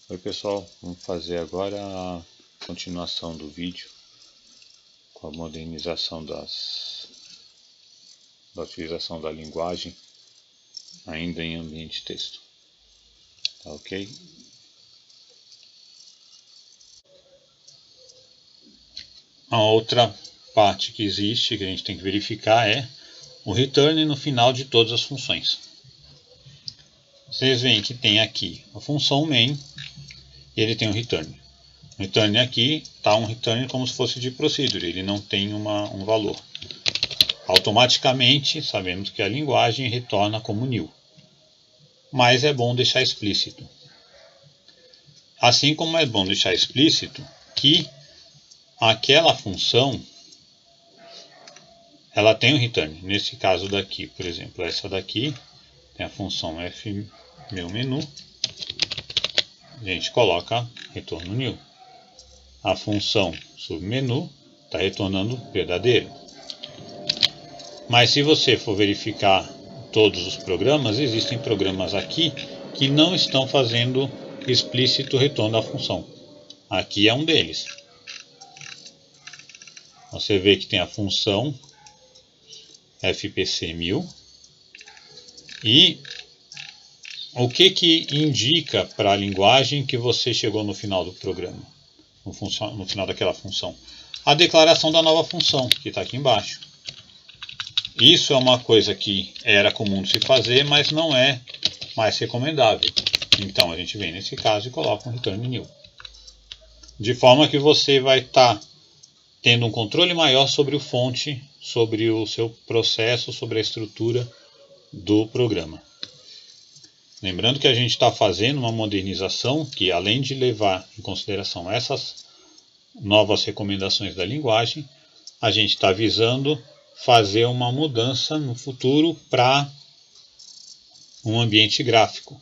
Oi pessoal, vamos fazer agora a continuação do vídeo com a modernização da utilização da linguagem ainda em ambiente texto. Tá ok? A outra parte que existe, que a gente tem que verificar, é o return no final de todas as funções. Vocês veem que tem aqui a função main e ele tem um return. O return aqui está um return como se fosse de procedure, ele não tem um valor. Automaticamente sabemos que a linguagem retorna como new, mas é bom deixar explícito. Assim como é bom deixar explícito que aquela função ela tem um return. Nesse caso daqui, por exemplo, essa daqui tem a função fMeuMenu, a gente coloca retorno new. A função submenu está retornando verdadeiro. Mas se você for verificar todos os programas, existem programas aqui que não estão fazendo explícito retorno da função. Aqui é um deles. Você vê que tem a função fpc1000 e o que indica para a linguagem que você chegou no final do programa, no final daquela função? A declaração da nova função, que está aqui embaixo. Isso é uma coisa que era comum de se fazer, mas não é mais recomendável. Então a gente vem nesse caso e coloca um return new. De forma que você vai estar tendo um controle maior sobre o fonte, sobre o seu processo, sobre a estrutura do programa. Lembrando que a gente está fazendo uma modernização que, além de levar em consideração essas novas recomendações da linguagem, a gente está visando fazer uma mudança no futuro para um ambiente gráfico.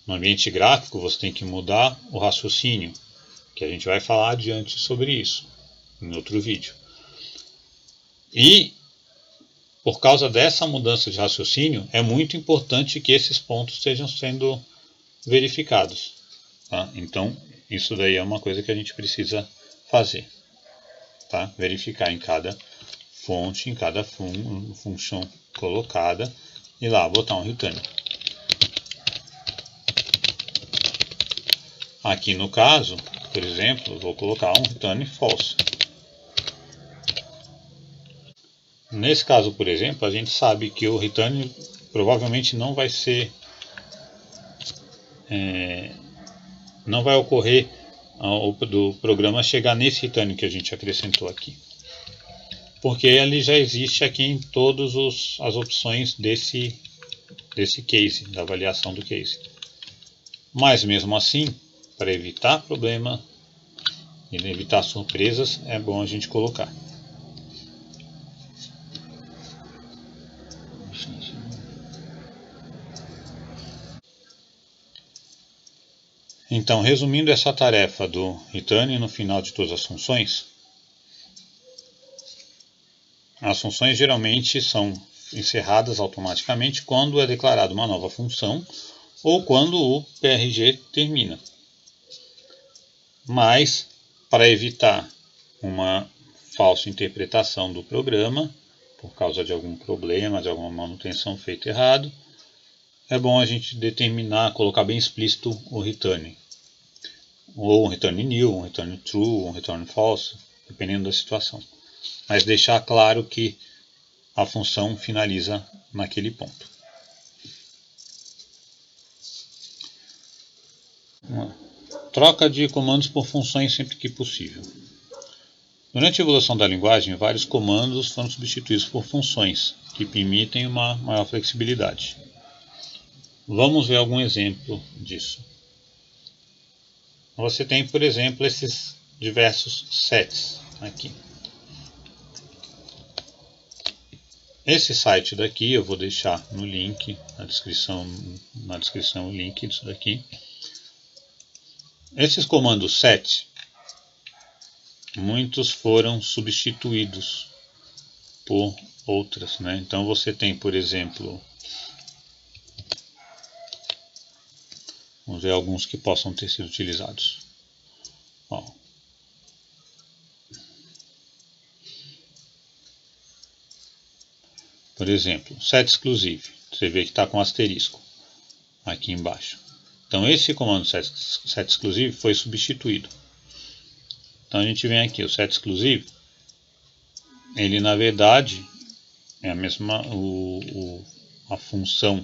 No ambiente gráfico você tem que mudar o raciocínio, que a gente vai falar adiante sobre isso em outro vídeo. E por causa dessa mudança de raciocínio, é muito importante que esses pontos estejam sendo verificados. Tá? Então, isso daí é uma coisa que a gente precisa fazer. Tá? Verificar em cada fonte, em cada função colocada e lá botar um return. Aqui no caso, por exemplo, eu vou colocar um return false. Nesse caso, por exemplo, a gente sabe que o return provavelmente não vai ser não vai ocorrer do programa chegar nesse return que a gente acrescentou aqui, porque ele já existe aqui em todas as opções desse case, da avaliação do case. Mas mesmo assim, para evitar problema e evitar surpresas, é bom a gente colocar. Então, resumindo essa tarefa do return no final de todas as funções geralmente são encerradas automaticamente quando é declarada uma nova função ou quando o PRG termina. Mas, para evitar uma falsa interpretação do programa, por causa de algum problema, de alguma manutenção feita errado, é bom a gente determinar, colocar bem explícito o return. Ou um return new, um return true, um return false, dependendo da situação. Mas deixar claro que a função finaliza naquele ponto. Troca de comandos por funções sempre que possível. Durante a evolução da linguagem, vários comandos foram substituídos por funções, que permitem uma maior flexibilidade. Vamos ver algum exemplo disso. Você tem, por exemplo, esses diversos sets aqui. Esse site daqui eu vou deixar no link, na descrição o link disso daqui. Esses comandos set, muitos foram substituídos por outras, né? Então você tem, por exemplo, o Vamos ver alguns que possam ter sido utilizados. Ó. Por exemplo, set exclusive. Você vê que está com asterisco aqui embaixo. Então esse comando set exclusive foi substituído. Então a gente vem aqui, o set exclusive, ele na verdade é a mesma a função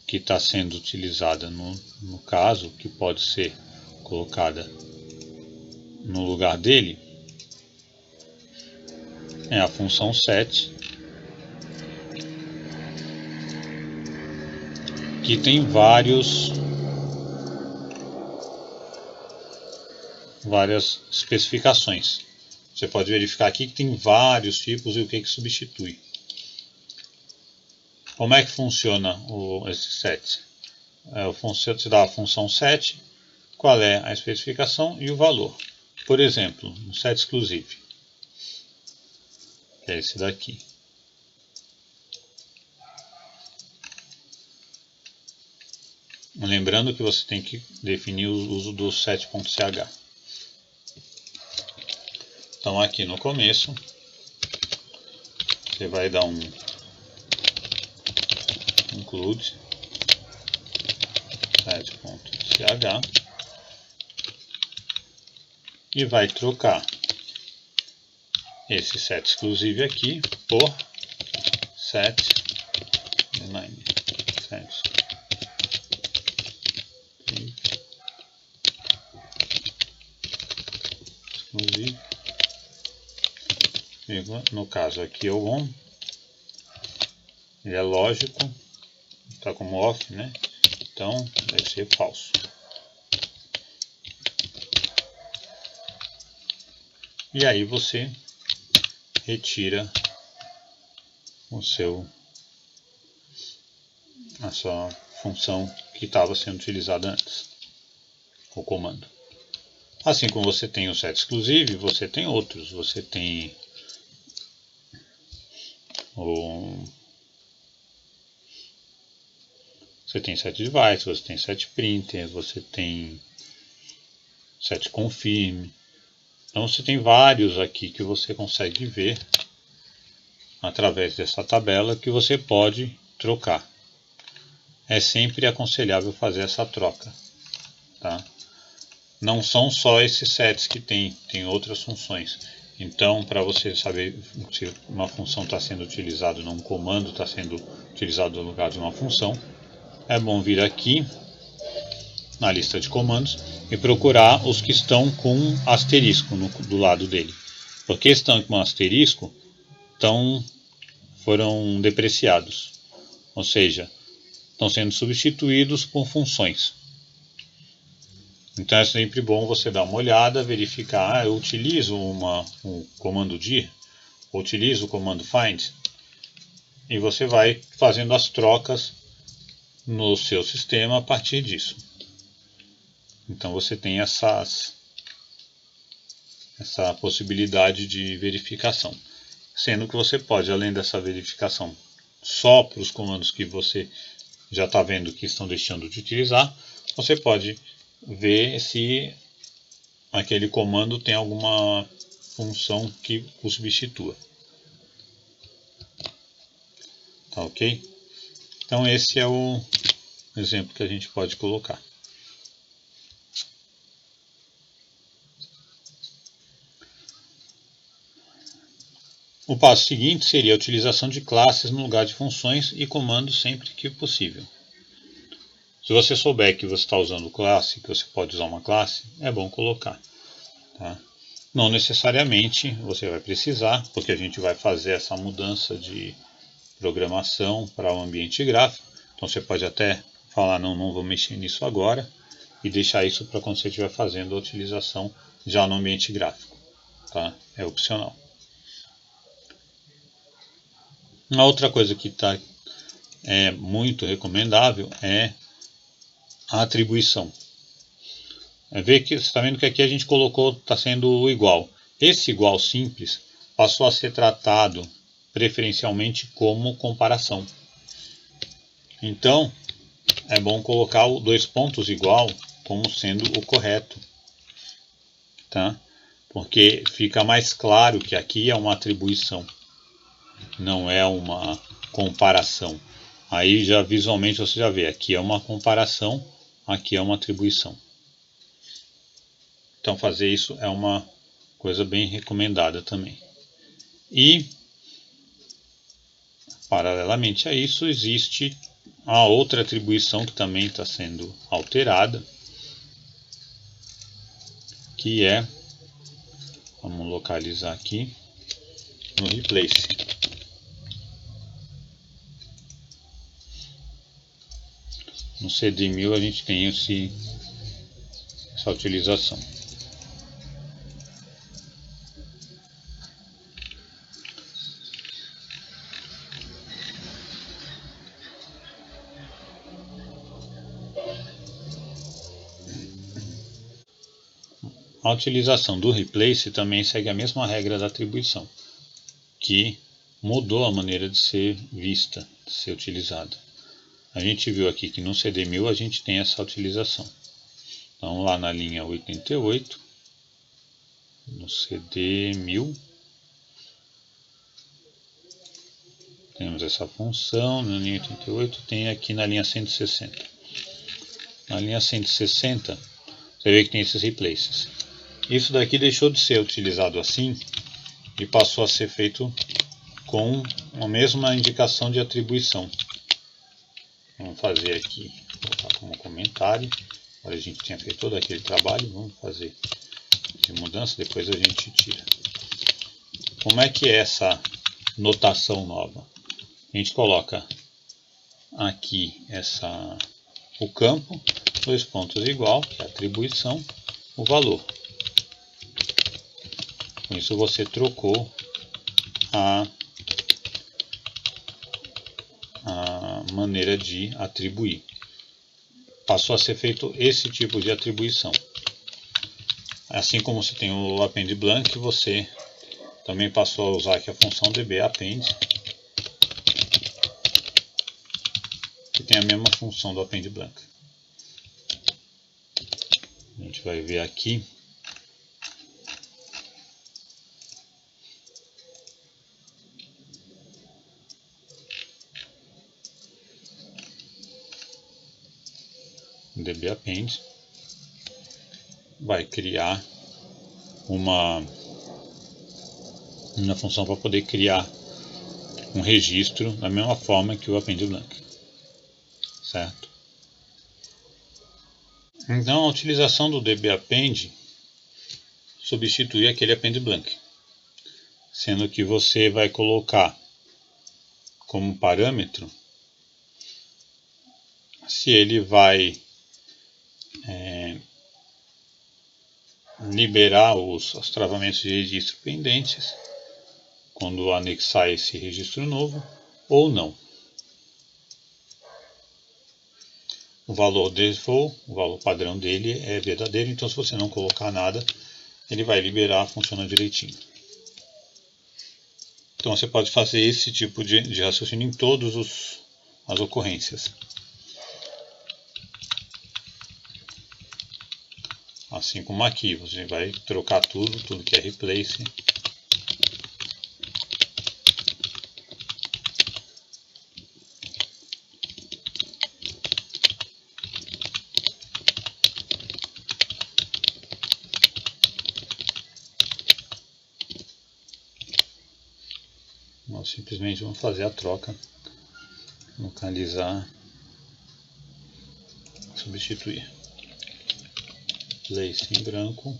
que está sendo utilizada no caso, que pode ser colocada no lugar dele, é a função set, que tem várias especificações. Você pode verificar aqui que tem vários tipos e o que substitui. Como é que funciona esse set? Você dá a função set, qual é a especificação e o valor. Por exemplo, no set exclusive, que é esse daqui. Lembrando que você tem que definir o uso do set.ch. Então aqui no começo, você vai dar um include set.ch e vai trocar esse set exclusive aqui por set exclusive, no caso aqui é o on, ele é lógico, está como off, né? Então deve ser falso. E aí você retira a sua função que estava sendo utilizada antes, o comando. Assim como você tem o set exclusive, você tem outros. Você tem set device, você tem set printer, você tem set confirm. Então você tem vários aqui que você consegue ver através dessa tabela que você pode trocar. É sempre aconselhável fazer essa troca, tá? Não são só esses sets que tem outras funções. Então, para você saber se uma função está sendo utilizada, um comando está sendo utilizado no lugar de uma função, é bom vir aqui na lista de comandos e procurar os que estão com asterisco do lado dele. Porque estão com asterisco, foram depreciados. Ou seja, estão sendo substituídos por funções. Então é sempre bom você dar uma olhada, verificar, eu utilizo um comando dir, ou utilizo o comando find, e você vai fazendo as trocas no seu sistema a partir disso. Então você tem essa possibilidade de verificação. Sendo que você pode, além dessa verificação só para os comandos que você já está vendo que estão deixando de utilizar, você pode ver se aquele comando tem alguma função que o substitua. Tá ok? Então esse é o exemplo que a gente pode colocar. O passo seguinte seria a utilização de classes no lugar de funções e comandos sempre que possível. Se você souber que você está usando classe, que você pode usar uma classe, é bom colocar. Tá? Não necessariamente você vai precisar, porque a gente vai fazer essa mudança de programação para o ambiente gráfico. Então você pode até falar, não vou mexer nisso agora, e deixar isso para quando você estiver fazendo a utilização já no ambiente gráfico. Tá? É opcional. Uma outra coisa que é muito recomendável é a atribuição. Ver que você está vendo que aqui a gente colocou, está sendo igual. Esse igual simples passou a ser tratado preferencialmente como comparação. Então, é bom colocar o 2 pontos igual como sendo o correto, tá? Porque fica mais claro que aqui é uma atribuição, não é uma comparação. Aí já visualmente você já vê, aqui é uma comparação, aqui é uma atribuição. Então fazer isso é uma coisa bem recomendada também. E paralelamente a isso existe a outra atribuição que também está sendo alterada, que é, vamos localizar aqui, no replace. No CD1000 a gente tem essa utilização. A utilização do replace também segue a mesma regra da atribuição, que mudou a maneira de ser vista, de ser utilizada. A gente viu aqui que no CD1000 a gente tem essa utilização. Então lá na linha 88, no CD1000, temos essa função, na linha 88 tem aqui na linha 160. Na linha 160, você vê que tem esses replaces. Isso daqui deixou de ser utilizado assim e passou a ser feito com a mesma indicação de atribuição. Vamos fazer aqui, vou colocar como comentário. Agora a gente tinha feito todo aquele trabalho, vamos fazer de mudança, depois a gente tira. Como é que é essa notação nova? A gente coloca aqui o campo, 2 pontos igual, que é a atribuição, o valor. Com isso você trocou a maneira de atribuir. Passou a ser feito esse tipo de atribuição. Assim como você tem o append blank, você também passou a usar aqui a função dbappend, que tem a mesma função do append blank. A gente vai ver aqui. dbappend vai criar uma função para poder criar um registro da mesma forma que o append blank, certo? Então a utilização do dbappend substitui aquele append blank, sendo que você vai colocar como parâmetro se ele vai liberar os travamentos de registro pendentes quando anexar esse registro novo ou não. O valor default, o valor padrão dele é verdadeiro, então se você não colocar nada, ele vai liberar, funciona direitinho. Então você pode fazer esse tipo de raciocínio em todas as ocorrências. Assim como aqui, você vai trocar tudo que é replace. Nós simplesmente vamos fazer a troca, localizar, substituir. Place em branco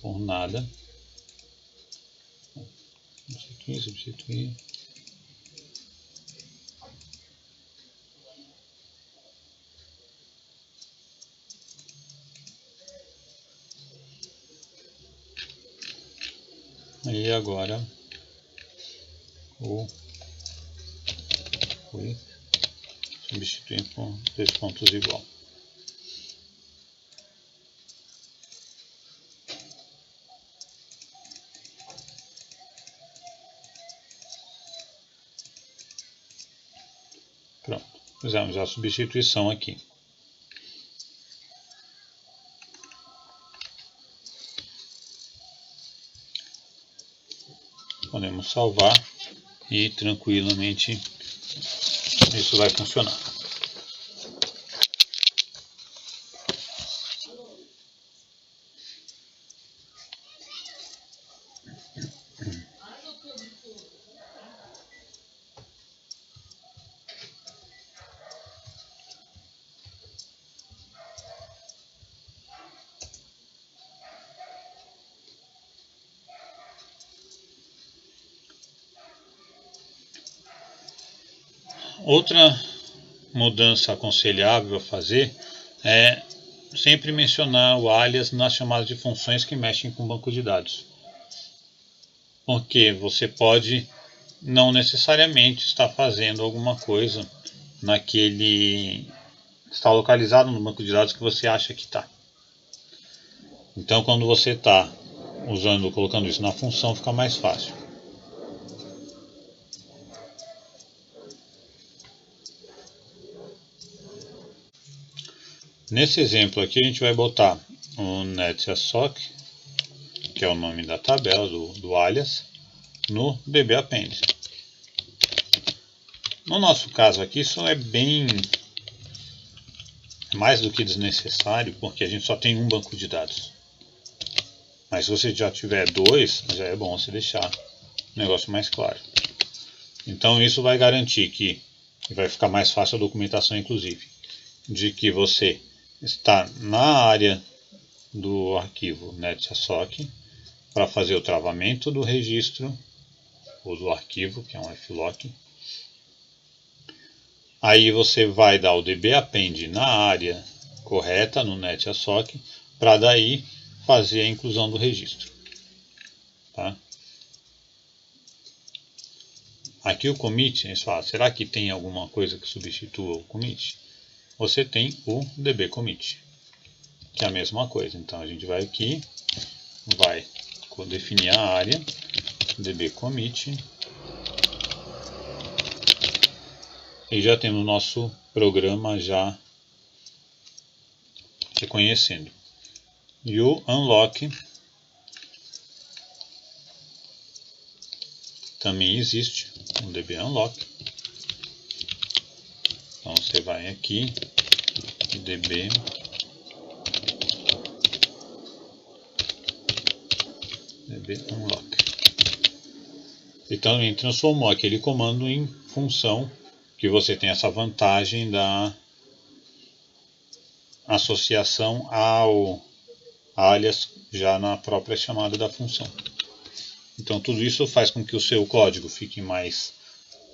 por nada. Substituir. E agora substituir por 2 pontos igual. Pronto. Fizemos a substituição aqui. Podemos salvar e tranquilamente isso vai funcionar. Outra mudança aconselhável a fazer é sempre mencionar o alias nas chamadas de funções que mexem com o banco de dados. Porque você pode não necessariamente estar fazendo alguma coisa naquele... está localizado no banco de dados que você acha que está. Então quando você está colocando isso na função, fica mais fácil. Nesse exemplo aqui a gente vai botar o netassoc, que é o nome da tabela do alias, no dbappend. No nosso caso aqui isso é bem mais do que desnecessário, porque a gente só tem um banco de dados. Mas se você já tiver dois, já é bom você deixar o negócio mais claro. Então isso vai garantir que vai ficar mais fácil a documentação, inclusive, de que você está na área do arquivo netassoc para fazer o travamento do registro ou do arquivo, que é um flock. Aí você vai dar o dbappend na área correta, no netassoc, para daí fazer a inclusão do registro. Tá? Aqui o commit, eles falam, será que tem alguma coisa que substitua o commit? Você tem o dbcommit, que é a mesma coisa. Então a gente vai aqui, vai definir a área, dbcommit, e já temos o nosso programa já reconhecendo. E o unlock também existe, um db unlock. Então você vai aqui, db unlock. E também transformou aquele comando em função, que você tem essa vantagem da associação ao alias já na própria chamada da função. Então tudo isso faz com que o seu código fique mais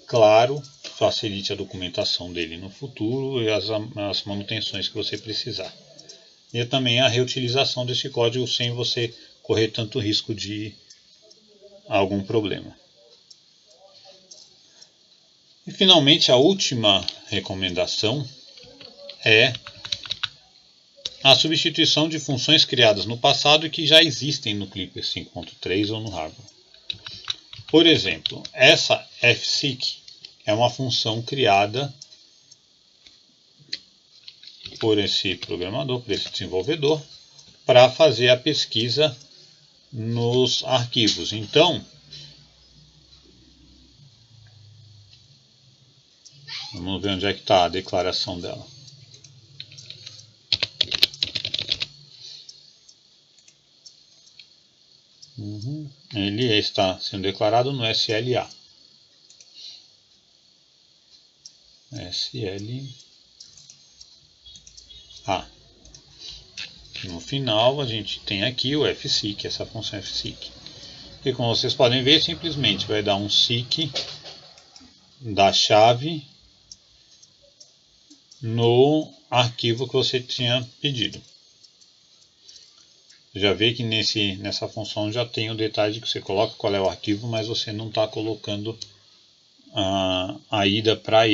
claro, facilite a documentação dele no futuro e as manutenções que você precisar. E também a reutilização desse código sem você correr tanto risco de algum problema. E finalmente a última recomendação é a substituição de funções criadas no passado e que já existem no Clipper 5.3 ou no Hardware. Por exemplo, essa fseek é uma função criada por esse programador, por esse desenvolvedor, para fazer a pesquisa nos arquivos. Então, vamos ver onde é que está a declaração dela. Ele está sendo declarado no SLA. No final a gente tem aqui o fseek, essa função fseek. E como vocês podem ver, simplesmente vai dar um seek da chave no arquivo que você tinha pedido. Já vê que nessa função já tem o detalhe de que você coloca qual é o arquivo, mas você não está colocando a ida para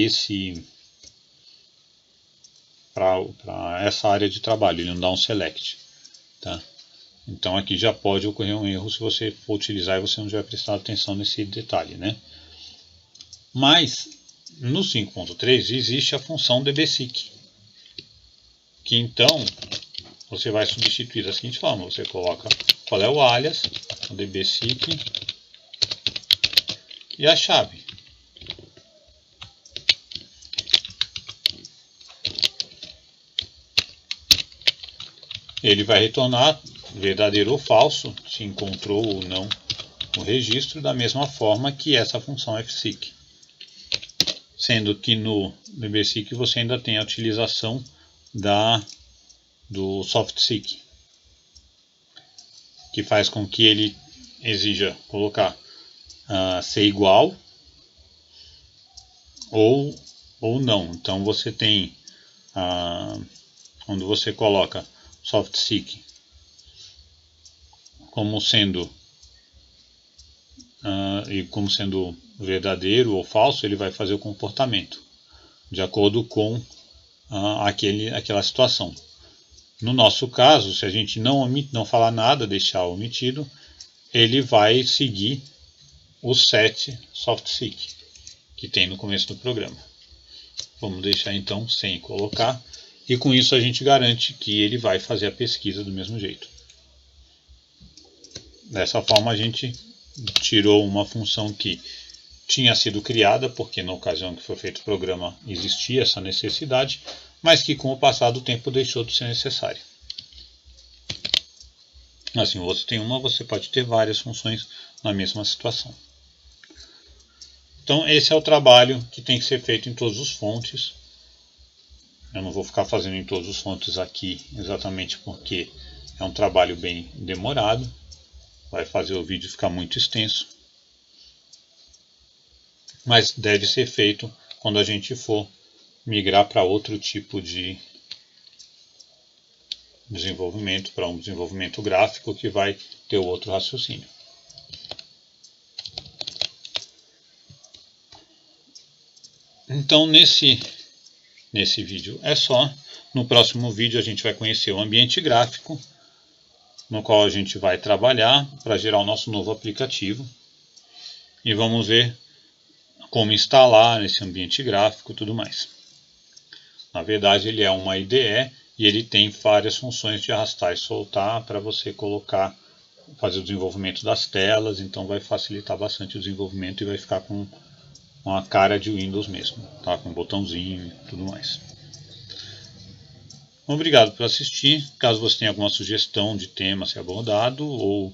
essa área de trabalho, ele não dá um select. Tá? Então aqui já pode ocorrer um erro se você for utilizar e você não tiver prestado atenção nesse detalhe. Né? Mas no 5.3 existe a função dbseek, que então você vai substituir da seguinte forma: você coloca qual é o alias, o dbseek e a chave. Ele vai retornar verdadeiro ou falso, se encontrou ou não o registro, da mesma forma que essa função fseek. Sendo que no dbseek você ainda tem a utilização do softseek, que faz com que ele exija colocar ser igual ou não. Então você tem quando você coloca softseek como sendo verdadeiro ou falso, ele vai fazer o comportamento de acordo com aquela situação. No nosso caso, se a gente não falar nada, deixar omitido, ele vai seguir o set softseek que tem no começo do programa. Vamos deixar então sem colocar, e com isso a gente garante que ele vai fazer a pesquisa do mesmo jeito. Dessa forma a gente tirou uma função que tinha sido criada, porque na ocasião que foi feito o programa existia essa necessidade, mas que com o passar do tempo deixou de ser necessária. Assim, você tem você pode ter várias funções na mesma situação. Então esse é o trabalho que tem que ser feito em todos os fontes. Eu não vou ficar fazendo em todos os fontes aqui, exatamente porque é um trabalho bem demorado. Vai fazer o vídeo ficar muito extenso. Mas deve ser feito quando a gente for migrar para outro tipo de desenvolvimento, para um desenvolvimento gráfico que vai ter outro raciocínio. Então nesse vídeo é só. No próximo vídeo a gente vai conhecer o ambiente gráfico, no qual a gente vai trabalhar para gerar o nosso novo aplicativo. E vamos ver como instalar esse ambiente gráfico e tudo mais. Na verdade ele é uma IDE e ele tem várias funções de arrastar e soltar para você fazer o desenvolvimento das telas, então vai facilitar bastante o desenvolvimento e vai ficar com uma cara de Windows mesmo, tá? Com um botãozinho e tudo mais. Obrigado por assistir. Caso você tenha alguma sugestão de tema a ser abordado ou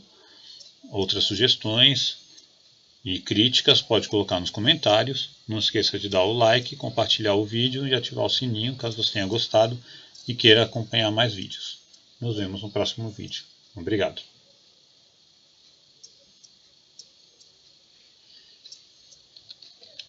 outras sugestões e críticas, pode colocar nos comentários. Não esqueça de dar o like, compartilhar o vídeo e ativar o sininho caso você tenha gostado e queira acompanhar mais vídeos. Nos vemos no próximo vídeo. Obrigado.